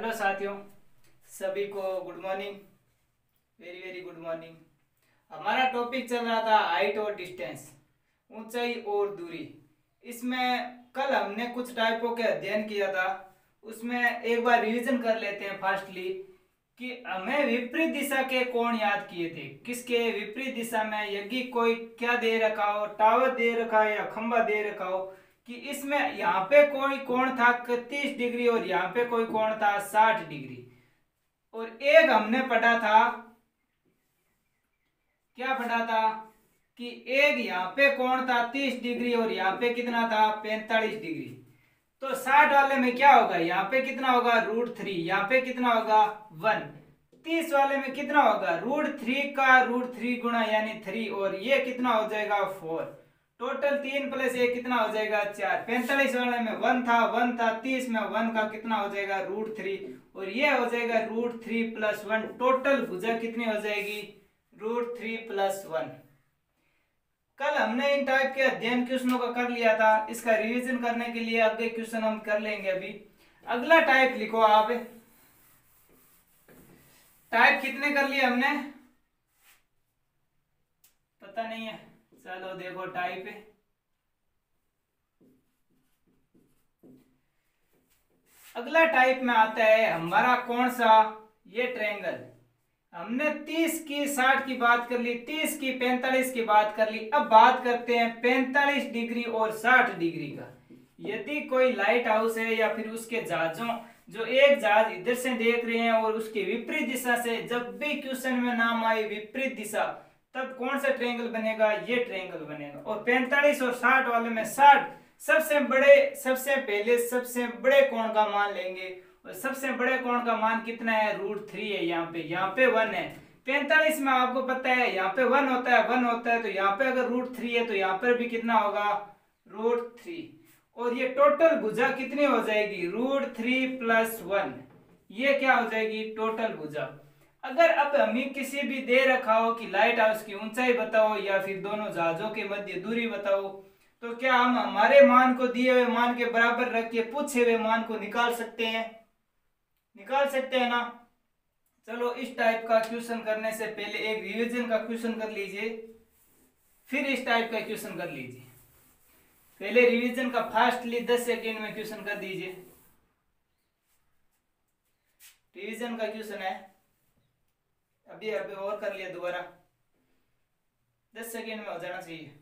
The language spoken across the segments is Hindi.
हेलो साथियों, सभी को good morning, very very good morning. हमारा टॉपिक चल रहा था हाइट और डिस्टेंस, ऊंचाई और दूरी। इसमें कल हमने कुछ टाइपों के अध्ययन किया था, उसमें एक बार रिवीजन कर लेते हैं फास्टली कि हमें विपरीत दिशा के कोण याद किए थे। किसके विपरीत दिशा में, यदि कोई क्या दे रखा हो, टावर दे रखा है या खंबा दे रखा हो, कि इसमें यहाँ पे कोई कोण था 30 डिग्री और यहाँ पे कोई कोण था 60 डिग्री। और एक हमने पढ़ा था, क्या पढ़ा था कि एक यहाँ पे कोण था 30 डिग्री और यहाँ पे कितना था 45 डिग्री। तो 60 वाले में क्या होगा, यहाँ पे कितना होगा √3, यहाँ पे कितना होगा 1। 30 वाले में कितना होगा √3 का √3 गुणा यानी 3, और ये कितना हो जाएगा 4। टोटल 3 + 1 कितना हो जाएगा 4। 45 वाले में 1 था 1 था, 30 में 1 का कितना हो जाएगा √3, और ये हो जाएगा √3 + 1। टोटल भुजा कितनी हो जाएगी √3 + 1। कल हमने इन टाइप के अध्ययन क्वेश्चनों का कर लिया था, इसका रिवीजन करने के लिए आगे क्वेश्चन हम कर लेंगे। अभी अगला टाइप लिखो आप। टाइप कितने कर लिए हमने, पता नहीं है, चलो देखो टाइप है। अगला टाइप में आता है हमारा कौन सा, ये ट्रायंगल। हमने 30 की 60 की बात कर ली, 30 की 45 की बात कर ली। अब बात करते हैं 45 डिग्री और 60 डिग्री का। यदि कोई लाइट हाउस है या फिर उसके जहाजों, जो एक जहाज इधर से देख रहे हैं और उसके विपरीत दिशा से, जब भी क्वेश्चन में नाम आए विपरीत दिशा, तब कौन सा ट्रायंगल बनेगा, ये ट्रायंगल बनेगा। और 45 और 60 वाले में 60 सबसे पहले सबसे बड़े कोण का मान लेंगे, और सबसे बड़े कोण का मान कितना है √3 है। यहाँ पे 1 है। 45 में आपको पता है यहाँ पे 1 होता है 1 होता है, तो यहाँ पे अगर √3 है तो यहाँ पर भी कितना होगा √3। और ये टोटल भुजा कितनी हो जाएगी √3 + 1। ये क्या हो जाएगी टोटल भुजा। अगर अब हमें किसी भी दे रखा हो कि लाइट हाउस की ऊंचाई बताओ या फिर दोनों जहाजों के मध्य दूरी बताओ, तो क्या हम हमारे मान को दिए हुए मान के बराबर रख के पूछे हुए मान को निकाल सकते हैं, निकाल सकते हैं ना। चलो इस टाइप का क्वेश्चन करने से पहले एक रिवीजन का क्वेश्चन कर लीजिए, फिर इस टाइप का क्वेश्चन कर लीजिए। पहले रिवीजन का फास्टली 10 सेकेंड में क्वेश्चन कर दीजिए। रिवीजन का क्वेश्चन है, अभी और कर लिया दोबारा, 10 सेकेंड में हो जाना चाहिए।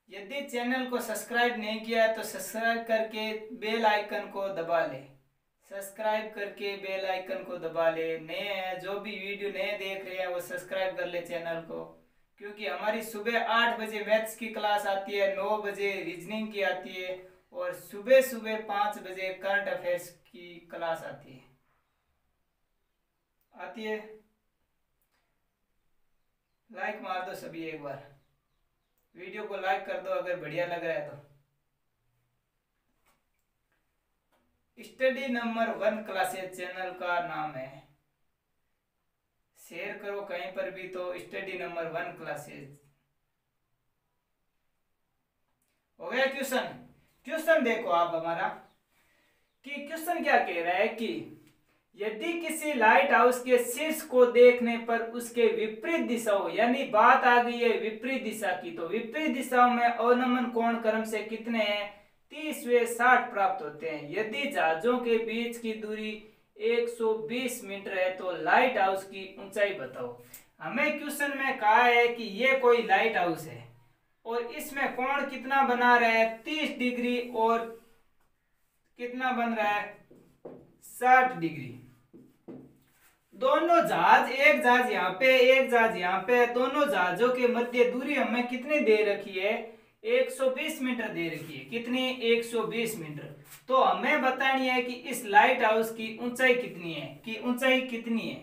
यदि चैनल को सब्सक्राइब नहीं किया है तो सब्सक्राइब करके बेल आइकन को दबा ले, सब्सक्राइब करके बेल आइकन को दबा ले। नए हैं जो भी वीडियो नए देख रहे हैं वो सब्सक्राइब कर ले चैनल को, क्योंकि हमारी सुबह 8 बजे मैथ्स की क्लास आती है, 9 बजे रीजनिंग की आती है, और सुबह सुबह 5 बजे करंट अफेयर्स की क्लास आती है। लाइक मार दो सभी, एक बार वीडियो को लाइक कर दो अगर बढ़िया लग रहा है तो। स्टडी नंबर 1 क्लासेस चैनल का नाम है, शेयर करो कहीं पर भी तो स्टडी नंबर 1 क्लासेस। हो गया क्वेश्चन। क्वेश्चन देखो आप हमारा, कि क्वेश्चन क्या कह रहा है कि यदि किसी लाइट हाउस के शीर्ष को देखने पर उसके विपरीत दिशा हो, यानी बात आ गई है विपरीत दिशा की, तो विपरीत दिशाओं में अवनमन कोण क्रम से कितने हैं 30 व 60 प्राप्त होते हैं। यदि जहाजों के बीच की दूरी 120 मीटर है तो लाइट हाउस की ऊंचाई बताओ। हमें क्वेश्चन में कहा है कि ये कोई लाइट हाउस है और इसमें कोण कितना बना रहा है 30 डिग्री, और कितना बन रहा है 60 डिग्री। दोनों जहाज, एक जहाज यहाँ पे एक जहाज यहाँ पे, दोनों जहाजों के मध्य दूरी हमें कितनी दे रखी है 120 मीटर दे रखी है। कितनी 120 मीटर। तो हमें बतानी है कि इस लाइट हाउस की ऊंचाई कितनी है, कि ऊंचाई कितनी है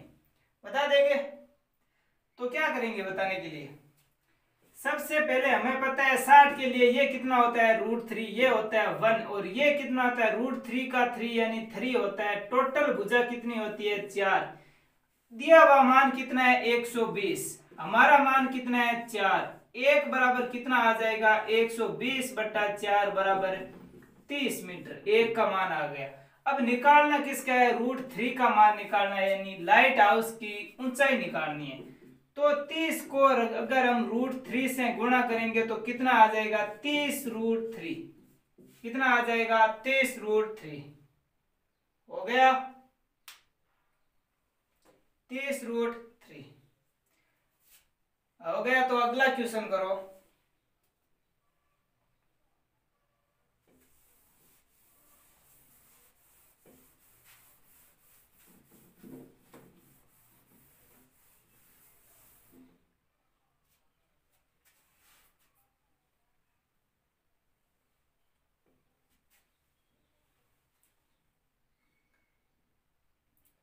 बता देंगे। तो क्या करेंगे बताने के लिए, सबसे पहले हमें पता है 60 के लिए ये कितना होता है √3, ये होता है 1, और ये कितना होता है √3 का 3 यानी 3 होता है। टोटल भुजा कितनी होती है 4। दिया हुआ मान कितना है 120, हमारा मान कितना है 4। एक बराबर कितना आ जाएगा 120/4 बराबर 30 मीटर। एक का मान आ गया। अब निकालना किसका है √3 का मान निकालना है, यानी लाइट हाउस की ऊंचाई निकालनी है। तो 30 को अगर हम √3 से गुणा करेंगे तो कितना आ जाएगा 30√3। कितना आ जाएगा 30√3 हो गया 30√3 हो गया। तो अगला क्वेश्चन करो।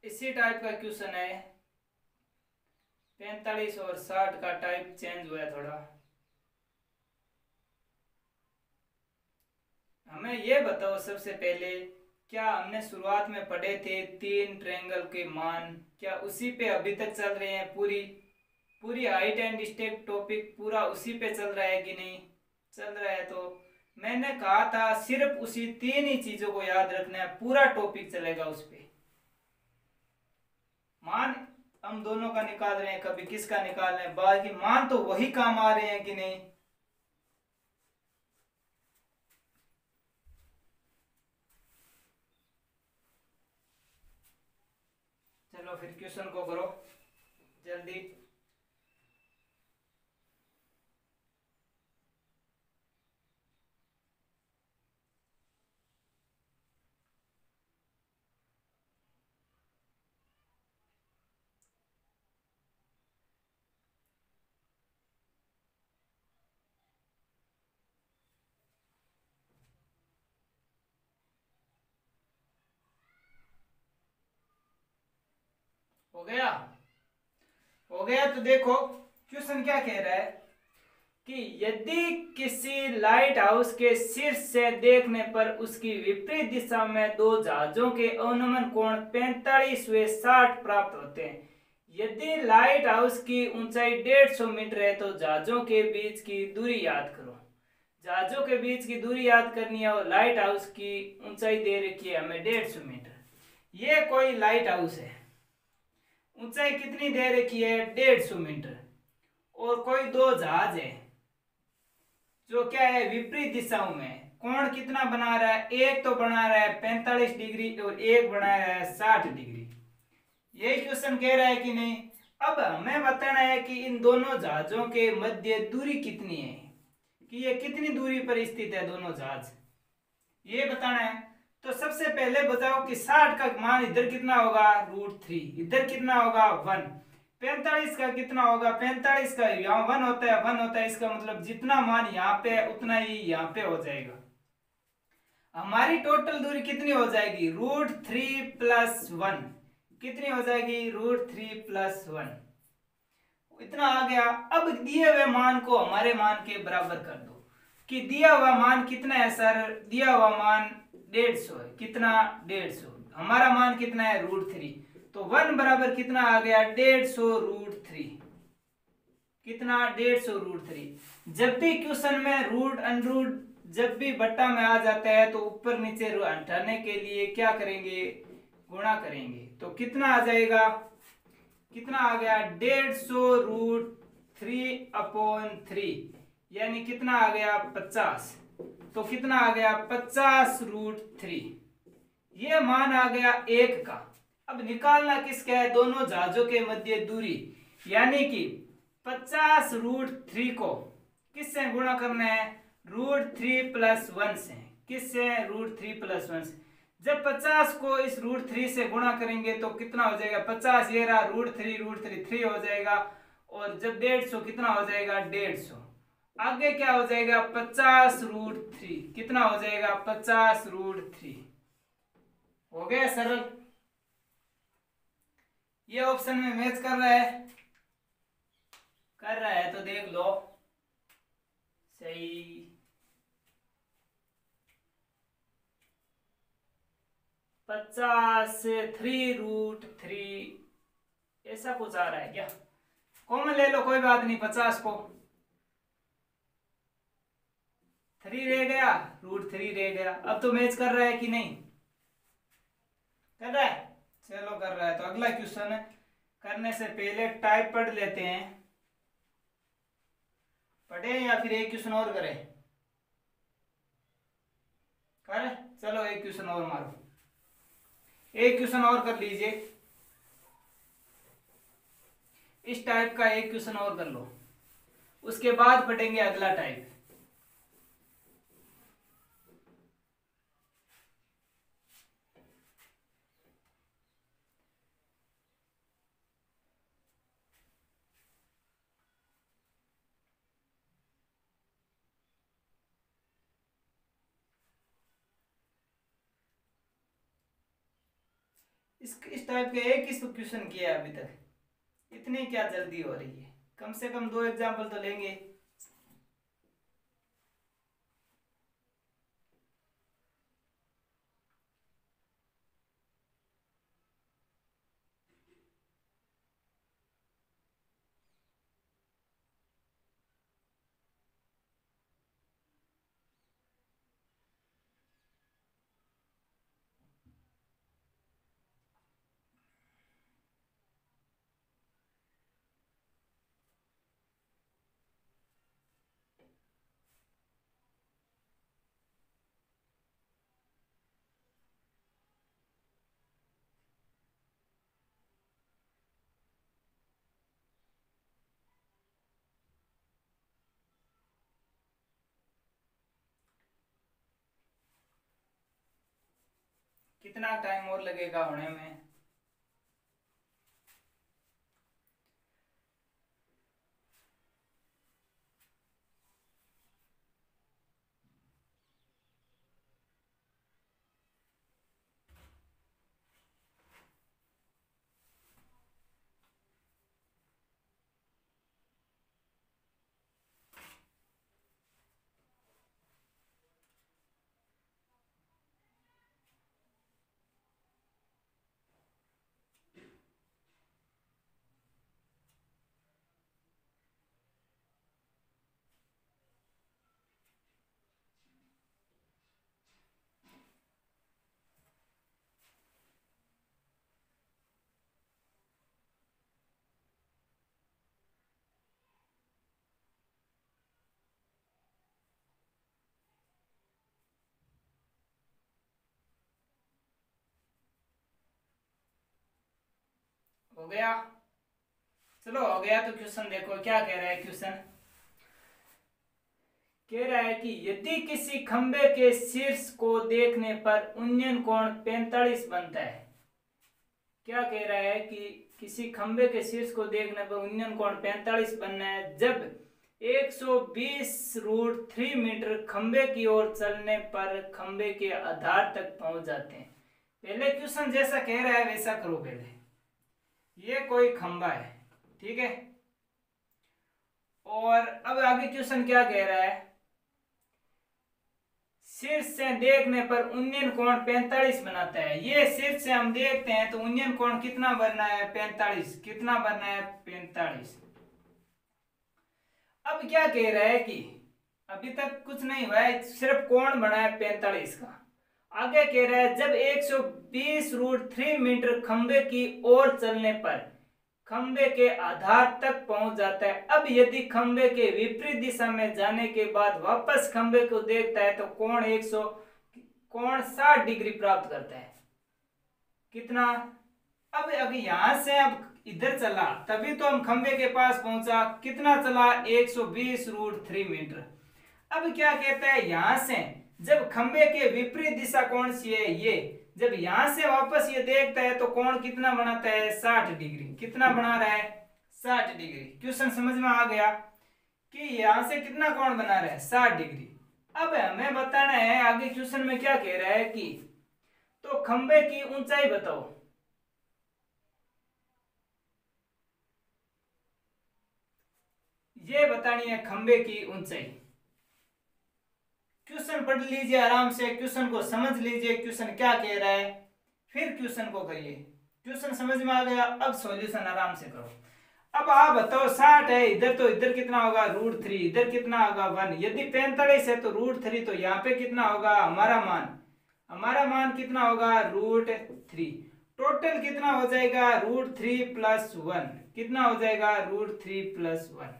इसी टाइप का क्वेश्चन है। 45 और 60 का टाइप चेंज हुआ है थोड़ा। हमें ये बताओ सबसे पहले, क्या हमने शुरुआत में पढ़े थे 3 ट्रायंगल के मान, क्या उसी पे अभी तक चल रहे हैं? पूरी हाइट एंड स्टेप टॉपिक पूरा उसी पे चल रहा है कि नहीं चल रहा है? तो मैंने कहा था सिर्फ उसी 3 ही चीजों को याद रखना है, पूरा टॉपिक चलेगा उस पे। मान हम दोनों का निकाल रहे हैं, कभी किसका निकाल रहे हैं, बाकी मान तो वही काम आ रहे हैं कि नहीं। चलो फिर क्वेश्चन को करो जल्दी। हो गया हो गया। तो देखो क्वेश्चन क्या कह रहा है कि यदि किसी लाइट हाउस के शीर्ष से देखने पर उसकी विपरीत दिशा में दो जहाजों के अनुमान कोण 45 व 60 प्राप्त होते हैं। यदि लाइट हाउस की ऊंचाई 150 मीटर है तो जहाजों के बीच की दूरी याद करो। जहाजों के बीच की दूरी याद करनी है और लाइट हाउस की ऊंचाई दे रखी है हमें 150 मीटर। ये कोई लाइट हाउस है, ऊंचाई कितनी दे रखी है 150 मीटर, और कोई दो जहाज है जो क्या है विपरीत दिशाओं में। कोण कितना बना रहा है, एक तो बना रहा है 45 डिग्री और एक बना रहा है 60 डिग्री। यही क्वेश्चन कह रहा है कि नहीं। अब हमें बताना है कि इन दोनों जहाजों के मध्य दूरी कितनी है, कि ये कितनी दूरी पर स्थित है दोनों जहाज, ये बताना है। तो सबसे पहले बताओ कि 60 का मान इधर कितना होगा √3, इधर कितना होगा 1। 45 का कितना होगा 45 का यहाँ 1 होता है 1 होता है, इसका मतलब जितना मान यहाँ पे है उतना ही यहाँ पे हो जाएगा। हमारी टोटल दूरी कितनी हो जाएगी √3 + 1। कितनी हो जाएगी √3 + 1, इतना आ गया। अब दिए हुए मान को हमारे मान के बराबर कर दो कि दिया हुआ मान कितना है सर, दिया हुआ मान 150 है। कितना 150, हमारा मान कितना है √3, तो 1 बराबर कितना आ गया 150√3। कितना 150√3। जब भी क्वेश्चन में रूट अनरूट जब भी बट्टा में आ जाता है तो ऊपर नीचे हटाने के लिए क्या करेंगे गुणा करेंगे। तो कितना आ जाएगा, कितना आ गया 150√3/3 यानी कितना आ गया 50। तो कितना आ गया 50√3, ये मान आ गया 1 का। अब निकालना किसका है दोनों जहाजों के मध्य दूरी, यानी कि 50√3 को किससे गुणा करना है √3 + 1 से। किससे √3 + 1 से। जब 50 को इस √3 से गुणा करेंगे तो कितना हो जाएगा 50, ये रहा √3 3 हो जाएगा, और जब 150 कितना हो जाएगा 150। आगे क्या हो जाएगा 50√3, कितना हो जाएगा 50√3। हो गया सरल, ये ऑप्शन में मैच कर रहा है तो देख लो। सही। 50 से 3√3 ऐसा कुछ आ रहा है क्या? कॉमन ले लो, कोई बात नहीं। 50 को 3 रह गया, √3 रह गया। अब तो मैच कर रहा है कि नहीं? कर रहा है। चलो कर रहा है तो अगला क्वेश्चन करने से पहले टाइप पढ़ लेते हैं। पढ़े या फिर एक क्वेश्चन और करें? करे, चलो एक क्वेश्चन और मारो। एक क्वेश्चन और कर लीजिए, इस टाइप का एक क्वेश्चन और कर लो, उसके बाद पढ़ेंगे अगला टाइप। इस टाइप के एक ही क्वेश्चन किया है अभी तक, इतनी क्या जल्दी हो रही है? कम से कम 2 एग्जाम्पल तो लेंगे। कितना टाइम और लगेगा होने में? हो गया? चलो हो गया तो क्वेश्चन देखो क्या कह रहा है। क्वेश्चन कह रहा है कि यदि किसी खंबे के शीर्ष को देखने पर उन्नयन कोण 45 बनता है। क्या कह रहा है कि किसी खंबे के शीर्ष को देखने पर उन्नयन कोण 45 बनना है जब 120√3 मीटर खंबे की ओर चलने पर खंबे के आधार तक पहुंच जाते हैं। पहले क्वेश्चन जैसा कह रहा है वैसा करो। पहले ये कोई खंबा है, ठीक है, और अब आगे क्वेश्चन क्या कह रहा है? शीर्ष से देखने पर उन्नयन कोण 45 बनाता है। ये शीर्ष से हम देखते हैं तो उन्नयन कोण कितना बनना है? 45। कितना बनना है? 45। अब क्या कह रहा है कि अभी तक कुछ नहीं हुआ है, सिर्फ कोण बना है 45 का। आगे कह रहा है जब 120√3 मीटर खंबे की ओर चलने पर खंबे के आधार तक पहुंच जाता है। अब यदि खंबे के विपरीत दिशा में जाने के बाद वापस खंबे को देखता है तो कोण 60 डिग्री प्राप्त करता है। कितना? अब अभी यहां से अब इधर चला तभी तो हम खंबे के पास पहुंचा। कितना चला? 120√3 मीटर। अब क्या कहता है? यहां से जब खंबे के विपरीत दिशा कौन सी है? ये। जब यहां से वापस ये देखता है तो कोण कितना बनाता है? 60 डिग्री। कितना बना रहा है? 60 डिग्री। क्वेश्चन समझ में आ गया कि यहां से कितना कोण बना रहा है? 60 डिग्री। अब हमें बताना है आगे क्वेश्चन में क्या कह रहा है कि तो खंबे की ऊंचाई बताओ। ये बतानी है खंबे की ऊंचाई। क्वेश्चन पढ़ लीजिए आराम से, क्वेश्चन को समझ लीजिए क्वेश्चन क्या कह रहा है, फिर क्वेश्चन को करिए। क्वेश्चन समझ में आ गया, अब सॉल्यूशन आराम से करो। अब आप बताओ 60 है इधर, तो इधर कितना होगा √3, इधर कितना होगा 1। यदि 45 है तो √3, तो यहाँ पे कितना होगा हमारा मान कितना होगा √3। टोटल कितना हो जाएगा √3 + 1, कितना हो जाएगा √3 + 1।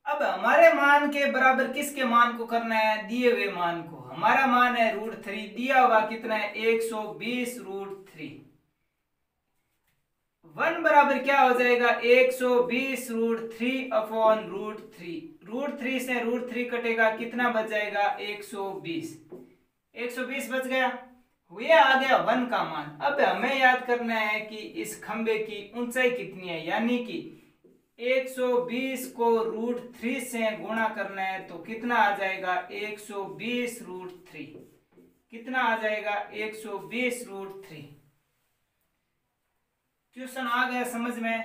अब हमारे मान के बराबर किसके मान को करना है, दिए हुए मान को। हमारा मान है √3, दिया हुआ कितना है 120 √3। 1 बराबर क्या हो जाएगा 120 √3 अपॉन √3। √3 से √3 कटेगा, कितना बच जाएगा 120 बच गया। ये आ गया 1 का मान। अब हमें याद करना है कि इस खंबे की ऊंचाई कितनी है, यानी कि 120 को √3 से गुणा करना है, तो कितना आ जाएगा 120 √3। कितना आ जाएगा 120 √3। क्वेश्चन आ गया समझ में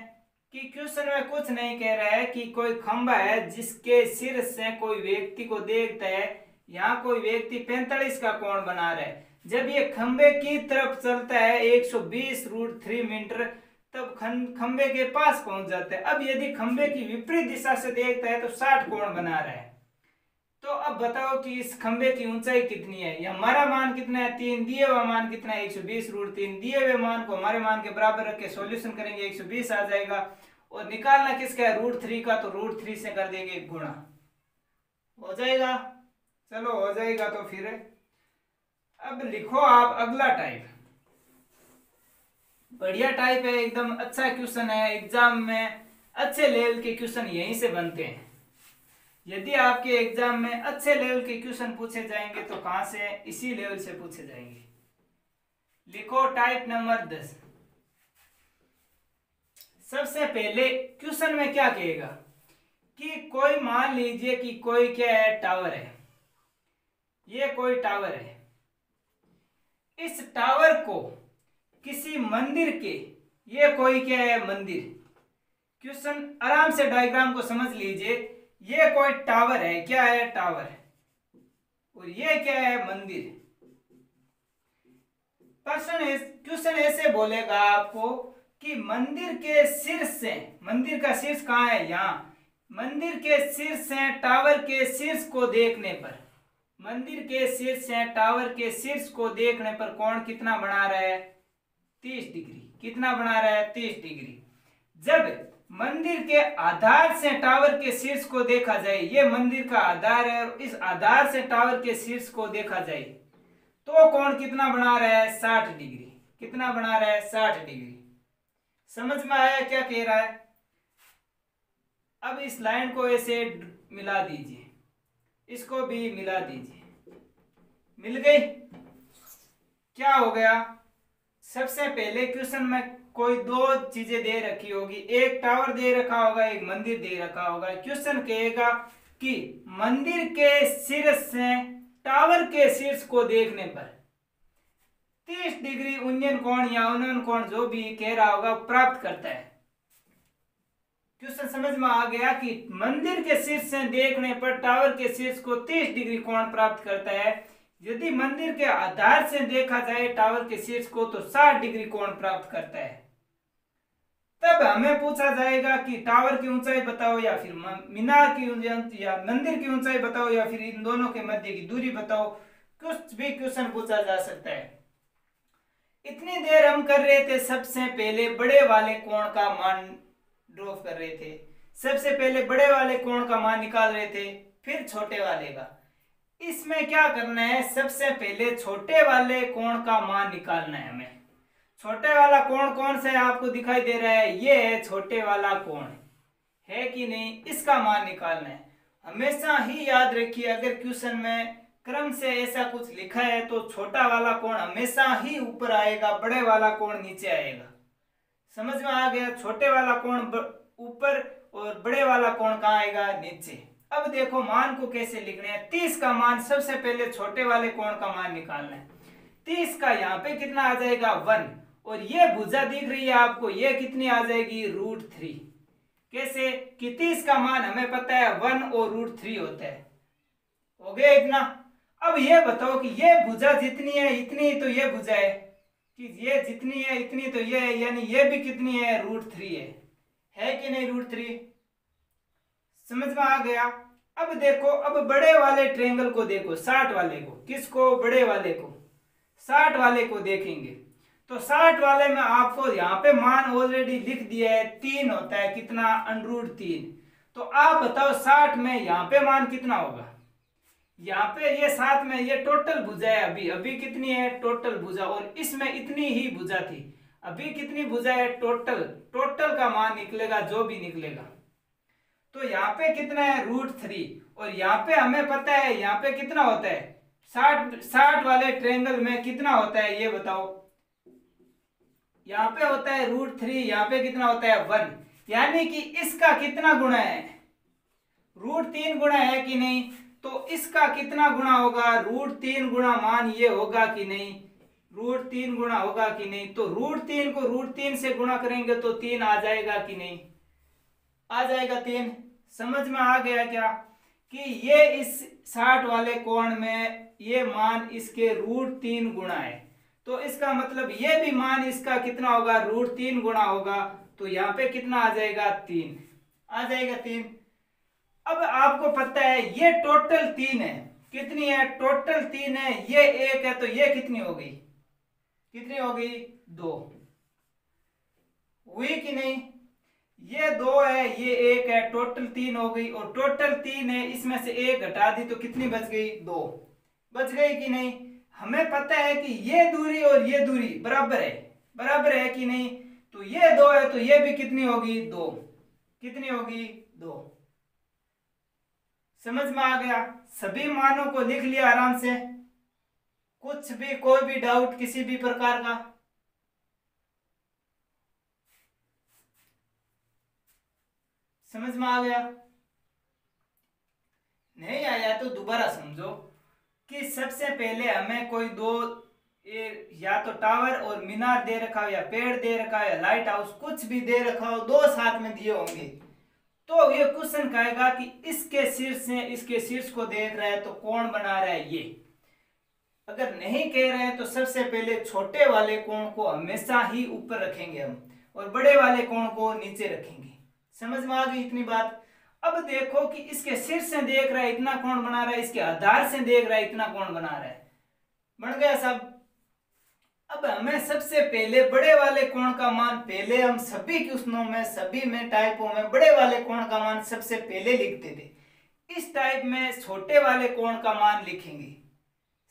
कि क्वेश्चन में कुछ नहीं कह रहा है कि कोई खंबा है जिसके सिर से कोई व्यक्ति को देखता है, यहाँ कोई व्यक्ति 45 का कोण बना रहा है। जब ये खंबे की तरफ चलता है 120 √3 मीटर, तब खंबे के पास पहुंच जाता है। अब यदि खंबे की विपरीत दिशा से देखता है तो 60 कोण बना रहा है। तो अब बताओ कि इस खंबे की ऊंचाई कितनी है। ये हमारा मान कितना है 3, दिए हुआ मान कितना है 120 √3। दिए हुए मान को हमारे मान के बराबर रख के सॉल्यूशन करेंगे, 120 आ जाएगा। और निकालना किसका है √3 का, तो √3 से कर देंगे गुणा, हो जाएगा। चलो हो जाएगा तो फिर अब लिखो आप अगला टाइप। बढ़िया टाइप है, एकदम अच्छा क्वेश्चन है। एग्जाम में अच्छे लेवल के क्वेश्चन यहीं से बनते हैं। यदि आपके एग्जाम में अच्छे लेवल के क्वेश्चन पूछे जाएंगे तो कहां से, इसी लेवल से पूछे जाएंगे। लिखो टाइप नंबर 10। सबसे पहले क्वेश्चन में क्या कहेगा कि कोई मान लीजिए कि कोई क्या है टावर है, ये कोई टावर है। इस टावर को किसी मंदिर के, ये कोई क्या है मंदिर। क्वेश्चन आराम से डायग्राम को समझ लीजिए। ये कोई टावर है, क्या है टावर, और ये क्या है मंदिर। क्वेश्चन ऐसे बोलेगा आपको कि मंदिर के शीर्ष से, मंदिर का शीर्ष कहाँ है यहाँ, मंदिर के शीर्ष से टावर के शीर्ष को देखने पर, मंदिर के शीर्ष से टावर के शीर्ष को देखने पर कोण कितना बना रहा है 30 डिग्री। कितना बना रहा है 30 डिग्री। जब मंदिर के आधार से टावर के शीर्ष को देखा जाए, ये मंदिर का आधार है, और इस आधार से टावर के शीर्ष को देखा जाए तो कोण कितना बना रहा है 60 डिग्री। कितना बना रहा है 60 डिग्री। समझ में आया क्या कह रहा है। अब इस लाइन को ऐसे मिला दीजिए, इसको भी मिला दीजिए, मिल गई। क्या हो गया, सबसे पहले क्वेश्चन में कोई दो चीजें दे रखी होगी, एक टावर दे रखा होगा, एक मंदिर दे रखा होगा। क्वेश्चन कहेगा कि मंदिर के शीर्ष से टावर के शीर्ष को देखने पर 30 डिग्री उन्नयन कोण या उन्नयन कोण जो भी कह रहा होगा प्राप्त करता है। क्वेश्चन समझ में आ गया कि मंदिर के शीर्ष से देखने पर टावर के शीर्ष को 30 डिग्री कोण प्राप्त करता है। यदि मंदिर के आधार से देखा जाए टावर के शीर्ष को तो 60 डिग्री कोण प्राप्त करता है। तब हमें पूछा जाएगा कि टावर की ऊंचाई बताओ, या फिर मीनार की ऊंचाई, या मंदिर की ऊंचाई बताओ, या फिर इन दोनों के मध्य की दूरी बताओ। कुछ भी क्वेश्चन पूछा जा सकता है। इतनी देर हम कर रहे थे, सबसे पहले बड़े वाले कोण का मान ड्रॉ कर रहे थे। सबसे पहले बड़े वाले कोण का मान निकाल रहे थे, फिर छोटे वाले का। इसमें क्या करना है, सबसे पहले छोटे वाले कोण का मान निकालना है हमें। छोटे वाला कोण कौन सा है आपको दिखाई दे रहा है, ये है छोटे वाला कोण, है कि नहीं, इसका मान निकालना है। हमेशा ही याद रखिए, अगर क्वेश्चन में क्रम से ऐसा कुछ लिखा है तो छोटा वाला कोण हमेशा ही ऊपर आएगा, बड़े वाला कोण नीचे आएगा। समझ में आ गया, छोटे वाला कोण ऊपर और बड़े वाला कोण कहाँ आएगा नीचे। अब देखो मान को कैसे लिखना है। 30 का मान सबसे पहले छोटे वाले कोण का मान निकालना है। 30 का यहाँ पे कितना आ जाएगा 1, और ये भुजा दिख रही है आपको, ये कितनी आ जाएगी √3। कैसे कि 30 का मान हमें पता है 1 और √3 होता है। हो गया इतना। अब ये बताओ कि ये भुजा जितनी है इतनी तो ये भुजा कि ये जितनी है इतनी तो ये है, यानी ये भी कितनी है, √3 है कि नहीं, √3। समझ में आ गया। अब देखो, अब बड़े वाले ट्रायंगल को देखो, 60 वाले को, किसको, बड़े वाले को, 60 वाले को देखेंगे तो 60 वाले में आपको यहाँ पे मान ऑलरेडी लिख दिया है, 3 होता है, कितना, √3। तो आप बताओ 60 में यहाँ पे मान कितना होगा, यहाँ पे ये 7 में ये टोटल भुजा है, अभी अभी कितनी है टोटल भुजा, और इसमें इतनी ही भुजा थी, अभी कितनी भुजा है टोटल, टोटल का मान निकलेगा जो भी निकलेगा। तो यहाँ पे कितना है, √3, और यहाँ पे हमें पता है यहाँ पे कितना होता है, 60 वाले ट्रायंगल में कितना होता है ये बताओ। यहाँ पे होता है √3, यहाँ पे कितना होता है 1, यानी कि इसका कितना गुणा है, √3 गुणा है कि नहीं, तो इसका कितना गुणा होगा, √3 गुणा मान ये होगा कि नहीं, √3 गुणा होगा कि नहीं। तो √3 को √3 से गुणा करेंगे तो 3 आ जाएगा कि नहीं, आ जाएगा 3। समझ में आ गया क्या कि ये इस 60 वाले कोण में ये मान इसके √3 गुणा है, तो इसका मतलब ये भी मान इसका कितना होगा, √3 गुणा होगा, तो यहाँ पे कितना आ जाएगा, 3 आ जाएगा 3। अब आपको पता है ये टोटल 3 है, कितनी है, टोटल 3 है, ये 1 है, तो ये कितनी हो गई, कितनी हो गई, 2 हुई कि नहीं, ये 2 है, ये 1 है, टोटल 3 हो गई, और टोटल 3 है, इसमें से 1 घटा दी तो कितनी बच गई, 2 बच गई कि नहीं। हमें पता है कि ये दूरी और ये दूरी बराबर है कि नहीं, तो ये 2 है, तो ये भी कितनी होगी, 2, कितनी होगी, 2। समझ में आ गया, सभी मानों को लिख लिया आराम से, कुछ भी कोई भी डाउट किसी भी प्रकार का, समझ में आ गया, नहीं आया तो दोबारा समझो कि सबसे पहले हमें कोई दो, या तो टावर और मीनार दे रखा हो, या पेड़ दे रखा हो, या लाइट हाउस, कुछ भी दे रखा हो, दो साथ में दिए होंगे, तो ये क्वेश्चन कहेगा कि इसके शीर्ष से इसके शीर्ष को देख रहा है तो कौन बना रहा है ये। अगर नहीं कह रहे हैं तो सबसे पहले छोटे वाले कोण को हमेशा ही ऊपर रखेंगे हम, और बड़े वाले कोण को नीचे रखेंगे। समझ में आ गई इतनी बात। अब देखो कि इसके शीर्ष से देख रहा है इतना कोण बना रहा है, इसके आधार से देख रहा है इतना कोण बना रहा है, बन गया सब। अब हमें सबसे पहले बड़े वाले कोण का मान, पहले हम सभी क्वेश्चनों में, सभी में टाइपों में बड़े वाले कोण का मान सबसे पहले लिखते थे, इस टाइप में छोटे वाले कोण का मान लिखेंगे।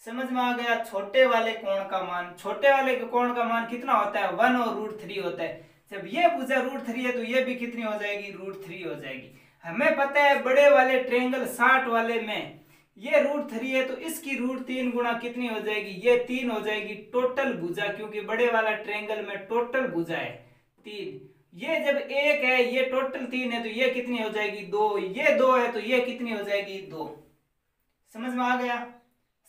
समझ में आ गया, छोटे वाले कोण का मान, छोटे वाले कोण का मान कितना होता है, 1 और √3 होता है। जब ये भुजा √3 है तो ये भी कितनी हो जाएगी, √3 हो जाएगी। हमें पता है बड़े वाले ट्रायंगल 60 वाले में ये √3 है, तो इसकी √3 गुणा कितनी हो जाएगी, ये 3 हो जाएगी टोटल भुजा, क्योंकि बड़े वाला ट्रायंगल में टोटल भुजा है 3। ये जब 1 है, ये टोटल 3 है, तो ये कितनी हो जाएगी, 2, ये 2 है, तो ये कितनी हो जाएगी, 2। समझ में आ गया,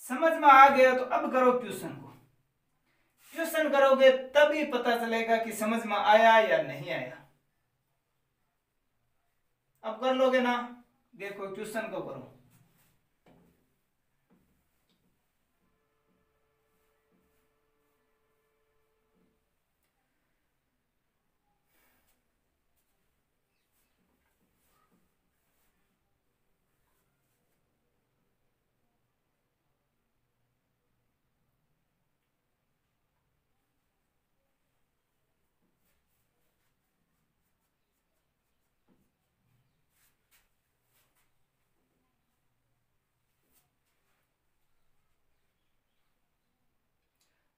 समझ में आ गया। तो अब करो क्वेश्चन को, क्वेश्चन करोगे तभी पता चलेगा कि समझ में आया या नहीं आया। अब कर लोगे ना, देखो क्वेश्चन को करो।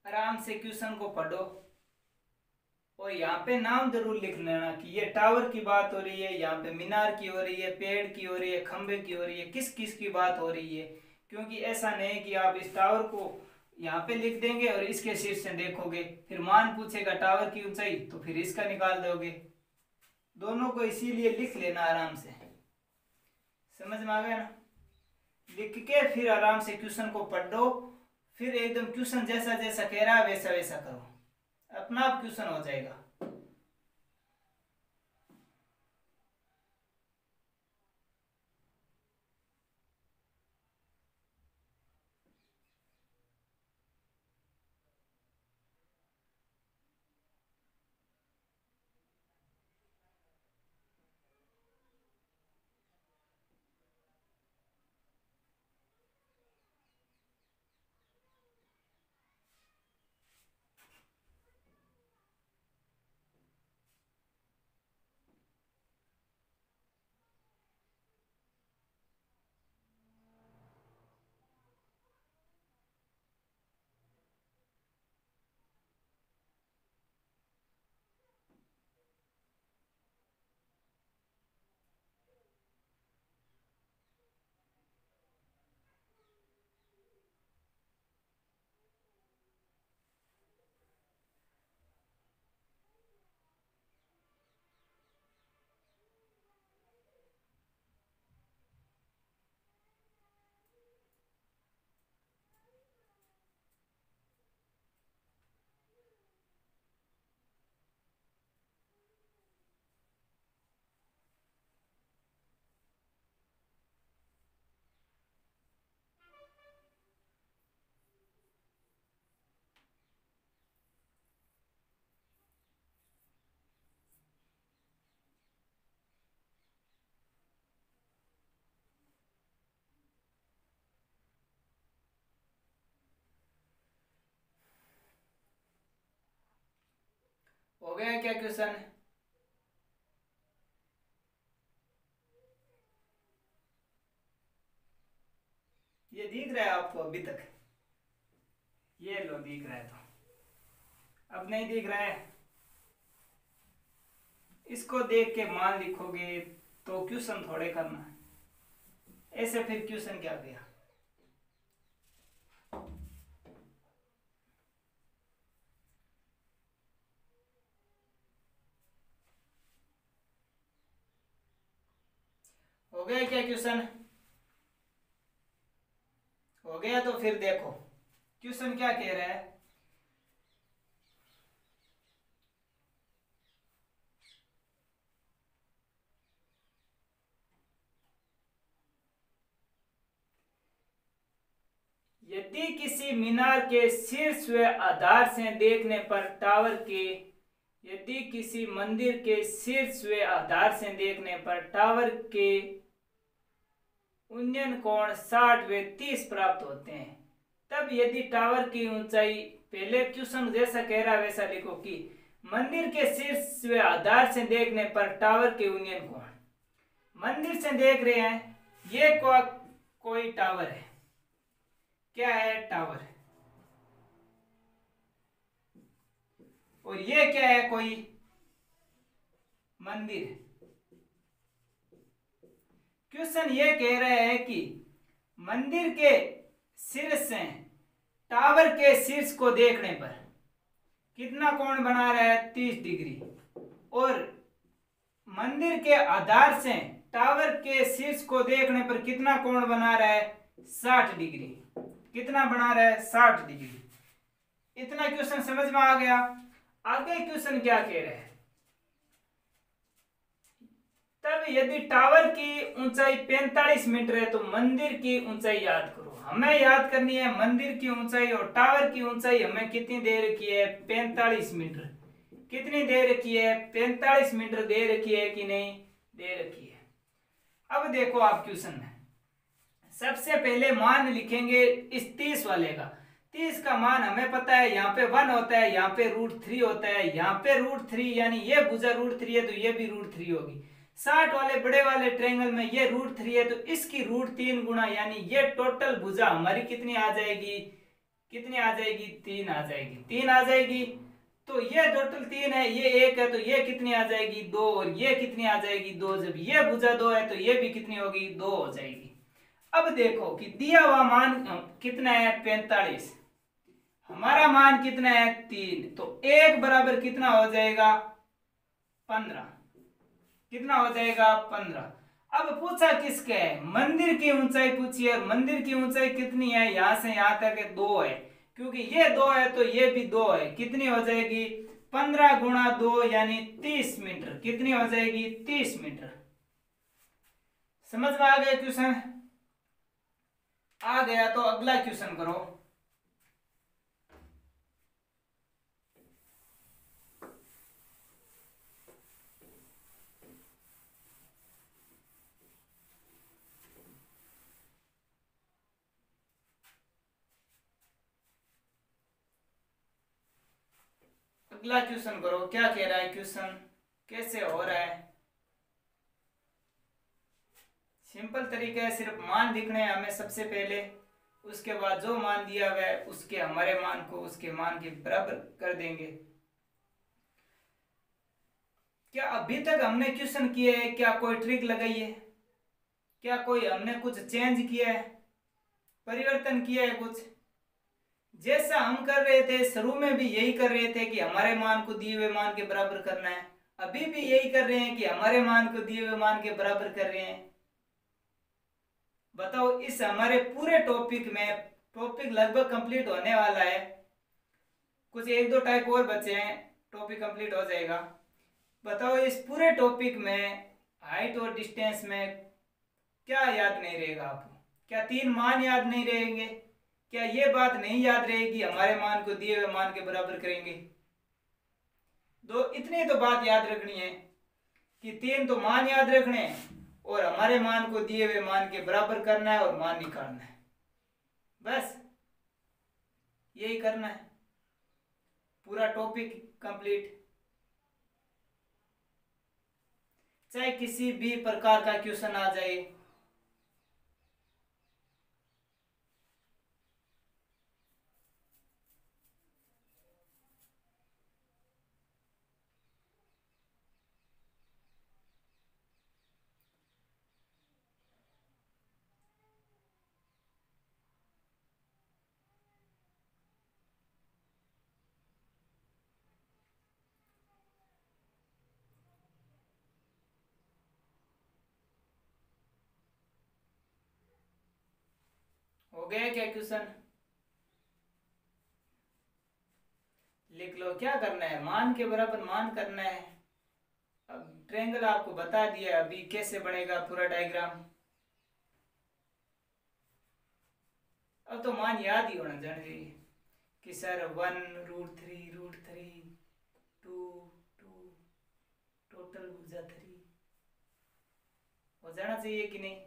आराम से क्वेश्चन को पढ़ो, और यहाँ पे नाम जरूर लिख लेना कि ये टावर की बात हो रही है, यहाँ पे मीनार की हो रही है, पेड़ की हो रही है, खंबे की हो रही है, किस किस की बात हो रही है। क्योंकि ऐसा नहीं कि आप इस टावर को यहाँ पे लिख देंगे और इसके शीर्ष से देखोगे, फिर मान पूछेगा टावर की ऊंचाई तो फिर इसका निकाल दोगे। दोनों को इसीलिए लिख लेना आराम से, समझ में आ गया ना। लिख के फिर आराम से क्वेश्चन को पढ़ो, फिर एकदम क्वेश्चन जैसा जैसा कह रहा है वैसा वैसा करो, अपना आप क्वेश्चन हो जाएगा। हो गया क्या क्वेश्चन? ये दिख रहा है आपको अभी तक? ये लो दिख रहा है, तो अब नहीं दिख रहा है? इसको देख के मान लिखोगे तो क्वेश्चन थोड़े करना है ऐसे, फिर क्वेश्चन क्या गया? हो गया क्या क्वेश्चन? हो गया तो फिर देखो क्वेश्चन क्या कह रहा है। यदि किसी मीनार के शीर्ष व आधार से देखने पर टावर के यदि किसी मंदिर के शीर्ष व आधार से देखने पर टावर के उन्नयन कोण 60 व 30 प्राप्त होते हैं, तब यदि टावर की ऊंचाई, पहले क्वेश्चन जैसा कह रहा है वैसा लिखो कि मंदिर के शीर्ष व आधार से देखने पर टावर के उन्नयन कोण, मंदिर से देख रहे हैं, ये कोई टावर है, क्या है? टावर। और ये क्या है? कोई मंदिर। क्वेश्चन ये कह रहे हैं कि मंदिर के शीर्ष से टावर के शीर्ष को देखने पर कितना कोण बना रहा है? 30 डिग्री। और मंदिर के आधार से टावर के शीर्ष को देखने पर कितना कोण बना रहा है? 60 डिग्री। कितना बना रहा है? 60 डिग्री। इतना क्वेश्चन समझ में आ गया? आगे क्वेश्चन क्या कह रहे हैं? तब यदि टावर की ऊंचाई 45 मीटर है तो मंदिर की ऊंचाई याद करो। हमें याद करनी है मंदिर की ऊंचाई, और टावर की ऊंचाई हमें कितनी दे रखी है? 45 मीटर। कितनी दे रखी है? 45 मीटर दे रखी है कि नहीं दे रखी है? अब देखो आप क्वेश्चन में सबसे पहले मान लिखेंगे इस 30 वाले का। 30 का मान हमें पता है, यहाँ पे 1 होता है, यहाँ पे √3 होता है, यहाँ पे √3, यानी ये भुजा √3 है तो ये भी √3 होगी। 60 वाले बड़े वाले ट्रायंगल में ये √3 है तो इसकी √3 गुना, यानी ये टोटल भुजा हमारी कितनी आ जाएगी? कितनी आ जाएगी? 3 आ जाएगी। 3 आ जाएगी। तो ये टोटल 3 है, ये 1 है तो ये कितनी आ जाएगी? 2। और ये कितनी आ जाएगी? 2। जब ये भुजा 2 है तो ये भी कितनी होगी? 2 हो जाएगी। अब देखो कि दिया हुआ मान कितना है? 45। हमारा मान कितना है? 3। तो 1 बराबर कितना हो जाएगा? 15। कितना हो जाएगा? 15। अब पूछा किसके है? मंदिर की ऊंचाई पूछी है, और मंदिर की ऊंचाई कितनी है? यहां से यहां तक 2 है, क्योंकि ये 2 है तो ये भी 2 है। कितनी हो जाएगी? 15 गुणा 2 यानी 30 मीटर। कितनी हो जाएगी? 30 मीटर। समझ में आ गया क्वेश्चन? आ गया तो अगला क्वेश्चन करो। अगला क्वेश्चन करो। क्या कह रहा है क्वेश्चन? कैसे हो रहा है? सिंपल तरीका है, सिर्फ मान लिखने हैं हमें सबसे पहले, उसके बाद जो मान दिया हुआ है उसके हमारे मान को उसके मान के बराबर कर देंगे। क्या अभी तक हमने क्वेश्चन किए हैं? क्या कोई ट्रिक लगाई है? क्या कोई हमने कुछ चेंज किया है? परिवर्तन किया है कुछ? जैसा हम कर रहे थे शुरू में भी यही कर रहे थे कि हमारे मान को दिए हुए मान के बराबर करना है, अभी भी यही कर रहे हैं कि हमारे मान को दिए हुए मान के बराबर कर रहे हैं। बताओ, इस हमारे पूरे टॉपिक में, टॉपिक लगभग कंप्लीट होने वाला है, कुछ 1-2 टाइप और बचे हैं, टॉपिक कंप्लीट हो जाएगा। बताओ इस पूरे टॉपिक में हाइट और डिस्टेंस में क्या याद नहीं रहेगा आपको? क्या 3 मान याद नहीं रहेंगे? क्या ये बात नहीं याद रहेगी हमारे मान को दिए हुए मान के बराबर करेंगे? इतनी तो बात याद रखनी है कि 3 तो मान याद रखने हैं और हमारे मान को दिए हुए मान के बराबर करना है और मान निकालना है, बस यही करना है। पूरा टॉपिक कंप्लीट। चाहे किसी भी प्रकार का क्वेश्चन आ जाए। हो गया क्या क्वेश्चन? लिख लो। क्या करना है, मान के बराबर मान करना है। अब ट्रायंगल आपको बता दिया, अभी कैसे बनेगा पूरा डायग्राम। अब तो मान याद ही होना चाहिए कि सर 1√3√3 2 टोटल भुजा 3 हो जाना चाहिए कि नहीं।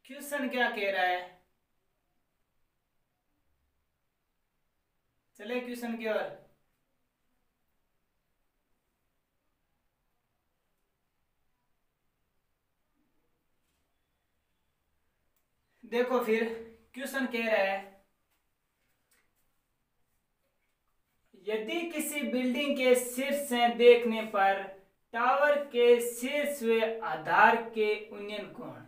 क्वेश्चन क्या कह रहा है, चले क्वेश्चन की ओर। देखो फिर क्वेश्चन कह रहा है, यदि किसी बिल्डिंग के शीर्ष से देखने पर टावर के शीर्ष व आधार के यूनियन कोण,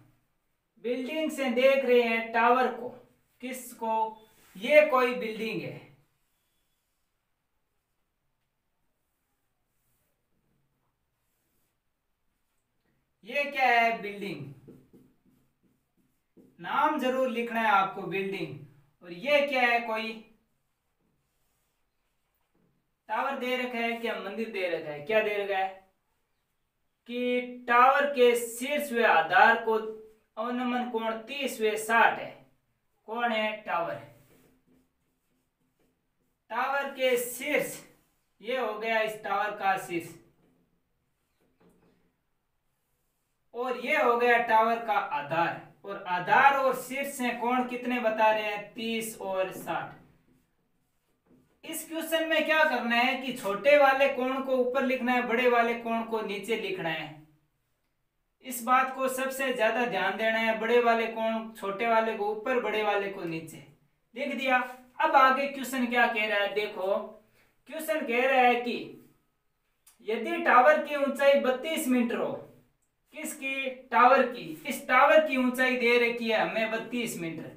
बिल्डिंग से देख रहे हैं टावर को, किसको, ये कोई बिल्डिंग है, ये क्या है, बिल्डिंग। नाम जरूर लिखना है आपको, बिल्डिंग। और ये क्या है, कोई टावर दे रखा है, क्या मंदिर दे रखा है, क्या दे रखा है कि टावर के शीर्ष व आधार को अवनमन कोण 30 व 60 है। कौन है, टावर। टावर के शीर्ष, ये हो गया इस टावर का शीर्ष, और ये हो गया टावर का आधार। और आधार और शीर्ष से कोण कितने बता रहे हैं, 30 और 60। इस क्वेश्चन में क्या करना है कि छोटे वाले कोण को ऊपर लिखना है, बड़े वाले कोण को नीचे लिखना है। इस बात को सबसे ज्यादा ध्यान देना है, बड़े वाले कोण छोटे वाले को ऊपर, बड़े वाले को नीचे लिख दिया। अब आगे क्वेश्चन क्या कह रहा है, देखो क्वेश्चन कह रहा है कि यदि टावर की ऊंचाई 32 मीटर हो, किसकी, टावर की, इस टावर की ऊंचाई दे रखी है हमें 32 मीटर।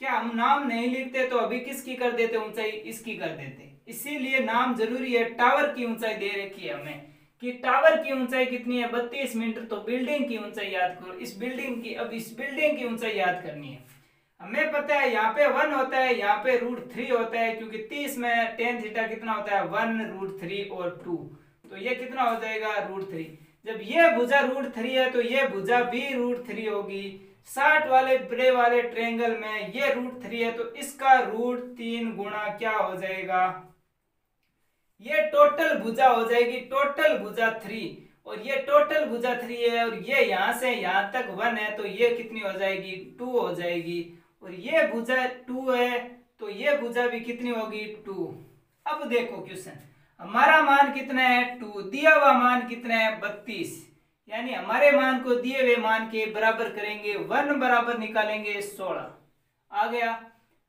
क्या हम नाम नहीं लिखते तो अभी किसकी कर देते ऊंचाई, इसकी कर देते, इसीलिए नाम जरूरी है। टावर की ऊंचाई दे रखी है हमें कि टावर की ऊंचाई कितनी है, 32 मीटर। तो बिल्डिंग की ऊंचाई याद करो, इस बिल्डिंग की, अब इस बिल्डिंग की ऊंचाई याद करनी है। हमें पता है यहाँ पे 1 होता है, यहाँ पे √3 होता है, क्योंकि 30 में tan थीटा कितना होता है, 1√3 और 2, तो ये कितना हो जाएगा, √3। जब ये भुजा √3 है तो ये भुजा भी √3 होगी। 60 वाले बड़े वाले ट्रायंगल में ये √3 है, तो इसका √3 गुणा क्या हो जाएगा, ये टोटल भुजा हो जाएगी, टोटल भुजा 3। और ये टोटल भुजा 3 है, और ये यहां से यहां तक 1 है, तो ये कितनी हो जाएगी, 2 हो जाएगी। और ये भुजा 2 है, तो ये भुजा भी कितनी होगी, 2। अब देखो क्वेश्चन, हमारा मान कितना है, 2, दिया हुआ मान कितना है, 32, यानी हमारे मान को दिए हुए मान के बराबर करेंगे, 1 बराबर निकालेंगे 16, आ गया।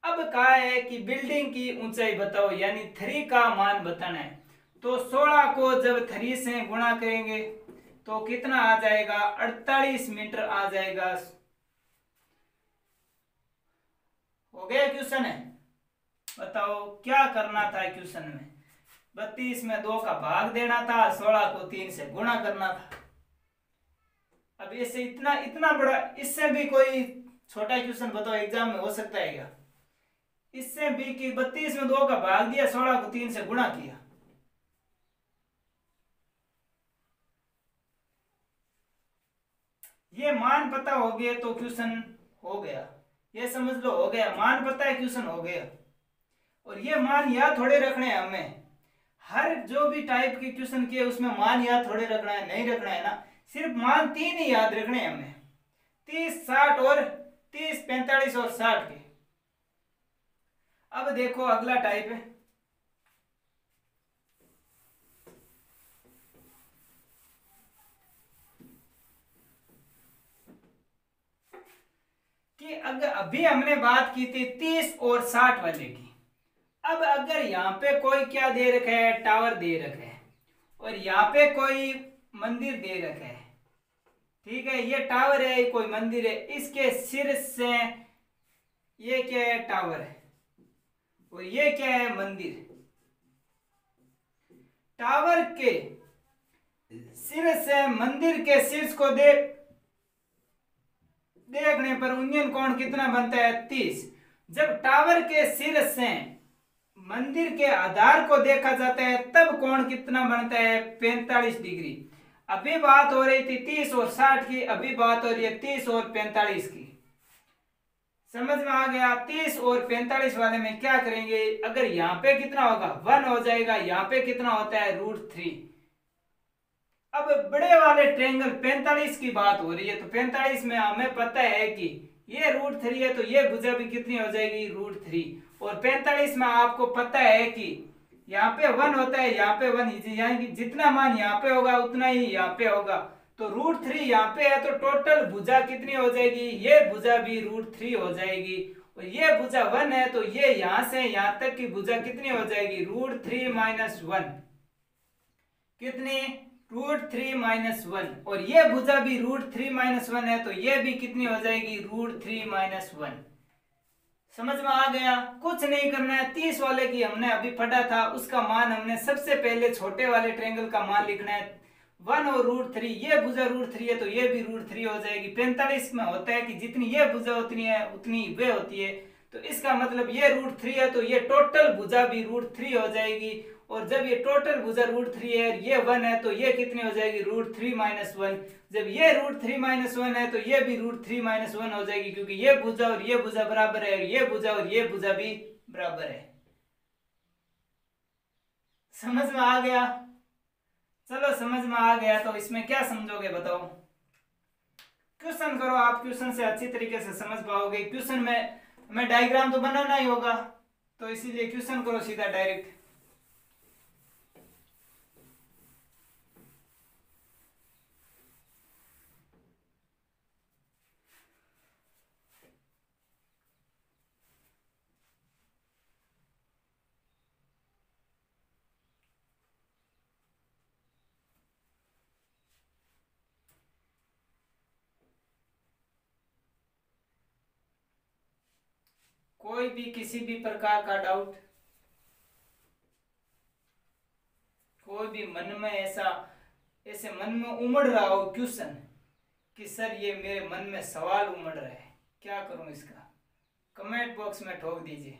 अब कहा है कि बिल्डिंग की ऊंचाई बताओ, यानी 3 का मान बताना है। तो 16 को जब 3 से गुणा करेंगे तो कितना आ जाएगा, 48 मीटर आ जाएगा। हो गया क्वेश्चन है, बताओ क्या करना था क्वेश्चन में, 32 में 2 का भाग देना था, 16 को 3 से गुणा करना था। अब इससे इतना इतना बड़ा, इससे भी कोई छोटा क्वेश्चन बताओ एग्जाम में हो सकता है क्या, इससे भी कि 32 में 2 का भाग दिया, 16 को 3 से गुणा किया। ये मान पता हो गया तो क्वेश्चन हो गया, ये समझ लो हो गया, मान पता है क्वेश्चन हो गया। और ये मान याद थोड़े रखने हैं हमें, हर जो भी टाइप के क्वेश्चन किए उसमें मान याद थोड़े रखना है, नहीं रखना है ना, सिर्फ मान 3 ही याद रखने हैं हमें, 30, 60 और 30, 45 और 60 के। अब देखो अगला टाइप है कि अगर अभी हमने बात की थी 30 और 60 वाले की, अब अगर यहाँ पे कोई क्या दे रखा है, टावर दे रखा है, और यहाँ पे कोई मंदिर दे रखा है, ठीक है, ये टावर है, कोई मंदिर है, इसके सिर से ये क्या है, टावर है, और ये क्या है, मंदिर। टावर के सिर से मंदिर के शीर्ष को देखने पर यूनियन कोण कितना बनता है, 30। जब टावर के सिर से मंदिर के आधार को देखा जाता है तब कोण कितना बनता है, 45 डिग्री। अभी बात हो रही थी 30 और 60 की, अभी बात हो रही है 30 और 45 की। समझ में आ गया? 30 और 45 वाले में क्या करेंगे, अगर यहाँ पे कितना होगा, 1 हो जाएगा, यहाँ पे कितना होता है, √3। अब बड़े वाले ट्रायंगल 45 की बात हो रही है, तो 45 में हमें पता है कि ये √3 है, तो ये भुजा भी कितनी हो जाएगी, √3। और 45 में आपको पता है कि यहाँ पे 1 होता है, यहाँ पे 1, यानी जितना मान यहाँ पे होगा उतना ही यहाँ पे होगा, तो √3 यहाँ पे है, तो टोटल भुजा कितनी हो जाएगी, ये भुजा भी √3 हो जाएगी। और ये भुजा 1 है, तो ये यहाँ से यहाँ तक की भुजा कितनी हो जाएगी, √3 - 1, कितनी, √3 - 1। और ये भुजा भी √3 - 1 है, तो ये भी कितनी हो जाएगी, √3 - 1। समझ में आ गया? कुछ नहीं करना है, 30 वाले की हमने अभी पढ़ा था, उसका मान हमने सबसे पहले छोटे वाले ट्रायंगल का मान लिखना है, 1 और √3। ये भुजा √3 है, तो ये भी √3 हो जाएगी। 45 में होता है कि जितनी ये भुजा उतनी है उतनी वे होती है, तो इसका मतलब ये √3 है, तो ये टोटल भुजा भी √3 हो जाएगी। और जब ये टोटल भुजा √3 है, ये 1 है, तो ये कितनी हो जाएगी, √3 - 1। जब ये √3 - 1 है, तो ये भी √3 - 1 हो जाएगी, क्योंकि ये भुजा और ये भुजा बराबर है, और ये भुजा और ये भुजा भी बराबर है। समझ में आ गया? चलो समझ में आ गया, तो इसमें क्या समझोगे बताओ? क्वेश्चन करो, आप क्वेश्चन से अच्छी तरीके से समझ पाओगे। क्वेश्चन में हमें डायग्राम तो बनाना ही होगा, तो इसीलिए क्वेश्चन करो सीधा डायरेक्ट। कोई भी किसी भी प्रकार का डाउट, कोई भी मन में ऐसा ऐसे मन में उमड़ रहा हो क्वेश्चन कि सर ये मेरे मन में सवाल उमड़ रहा है, क्या करूं इसका, कमेंट बॉक्स में ठोक दीजिए।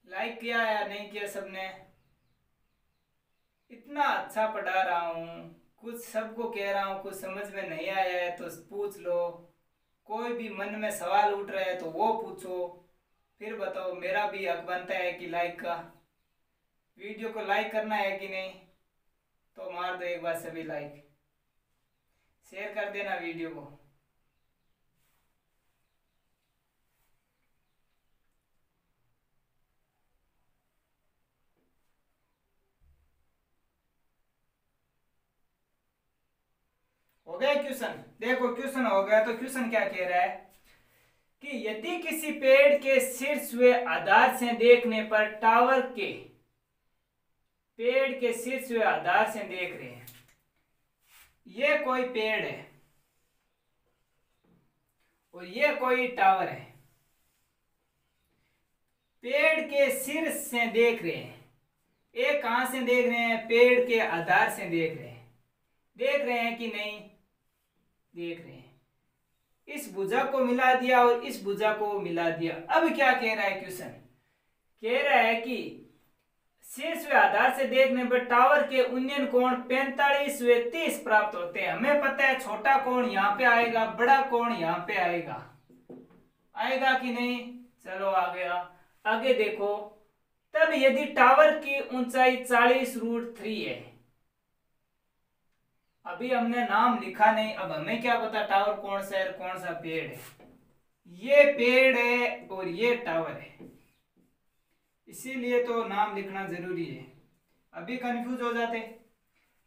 लाइक किया या नहीं किया सबने? इतना अच्छा पढ़ा रहा हूँ, कुछ सबको कह रहा हूँ, कुछ समझ में नहीं आया है तो पूछ लो, कोई भी मन में सवाल उठ रहा है तो वो पूछो, फिर बताओ। मेरा भी हक बनता है कि लाइक का, वीडियो को लाइक करना है कि नहीं, तो मार दो एक बार सभी लाइक, शेयर कर देना वीडियो को। हो गया क्वेश्चन? देखो क्वेश्चन हो गया, तो क्वेश्चन क्या कह रहा है कि यदि किसी पेड़ के शीर्ष व आधार से देखने पर टावर के, पेड़ के शीर्ष व आधार से देख रहे हैं, ये कोई पेड़ है और ये कोई टावर है, पेड़ के शीर्ष से देख रहे हैं, एक कहां से देख रहे हैं, पेड़ के आधार से देख रहे हैं कि नहीं देख रहे हैं। इस भुजा को मिला दिया और इस भुजा को मिला दिया। अब क्या कह रहा है क्वेश्चन, कह रहा है कि शीर्ष व आधार से देखने पर टावर के उन्नयन कोण 45 व 30 प्राप्त होते हैं। हमें पता है छोटा कोण यहाँ पे आएगा, बड़ा कोण यहाँ पे आएगा कि नहीं। चलो आगे देखो, तब यदि टावर की ऊंचाई 40√3 है, अभी हमने नाम लिखा नहीं, अब हमें क्या पता टावर कौन सा है, कौन सा पेड़ है। ये पेड़ है और ये टावर है, इसीलिए तो नाम लिखना जरूरी है, अभी कंफ्यूज हो जाते।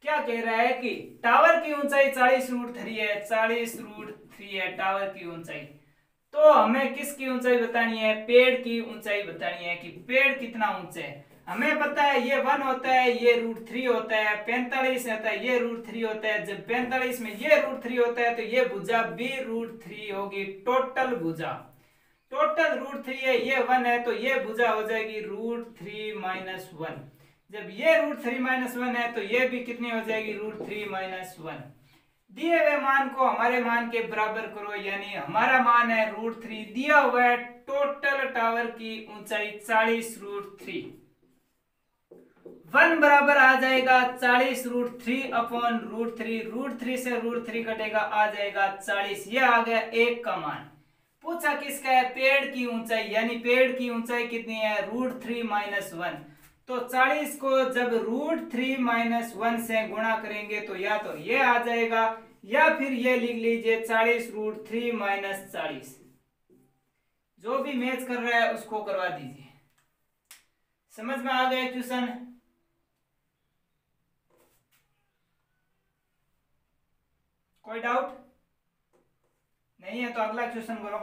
क्या कह रहा है कि टावर की ऊंचाई 40√3 है, 40√3 है टावर की ऊंचाई। तो हमें किसकी ऊंचाई बतानी है, पेड़ की ऊंचाई बतानी है कि पेड़ कितना ऊंचा है। हमें पता है ये 1 होता है, ये √3 होता है, 45 होता है, ये √3 होता है। जब 45 में ये √3 होता है तो ये भुजा भी √3 होगी। टोटल भुजा टोटल √3 है, ये 1 है तो ये भुजा हो जाएगी √3 - 1। जब ये √3 - 1 है तो ये भी कितनी हो जाएगी √3 - 1। दिए हुए मान को हमारे मान के बराबर करो, यानी हमारा मान है √3, दिया हुआ है टोटल टावर की ऊंचाई 40√3। 1 बराबर आ जाएगा 40√3 अपॉन √3, √3 से √3 कटेगा, आ जाएगा 40। ये आ गया एक का मान। पूछा किसका है, पेड़ की ऊंचाई, यानी पेड़ की ऊंचाई कितनी है √3 - 1। तो 40 को जब √3 - 1 से गुणा करेंगे तो या तो ये आ जाएगा या फिर ये लिख लीजिए 40√3 - 40। जो भी मैच कर रहा है उसको करवा दीजिए। समझ में आ गया क्वेश्चन। कोई डाउट नहीं है तो अगला क्वेश्चन करो।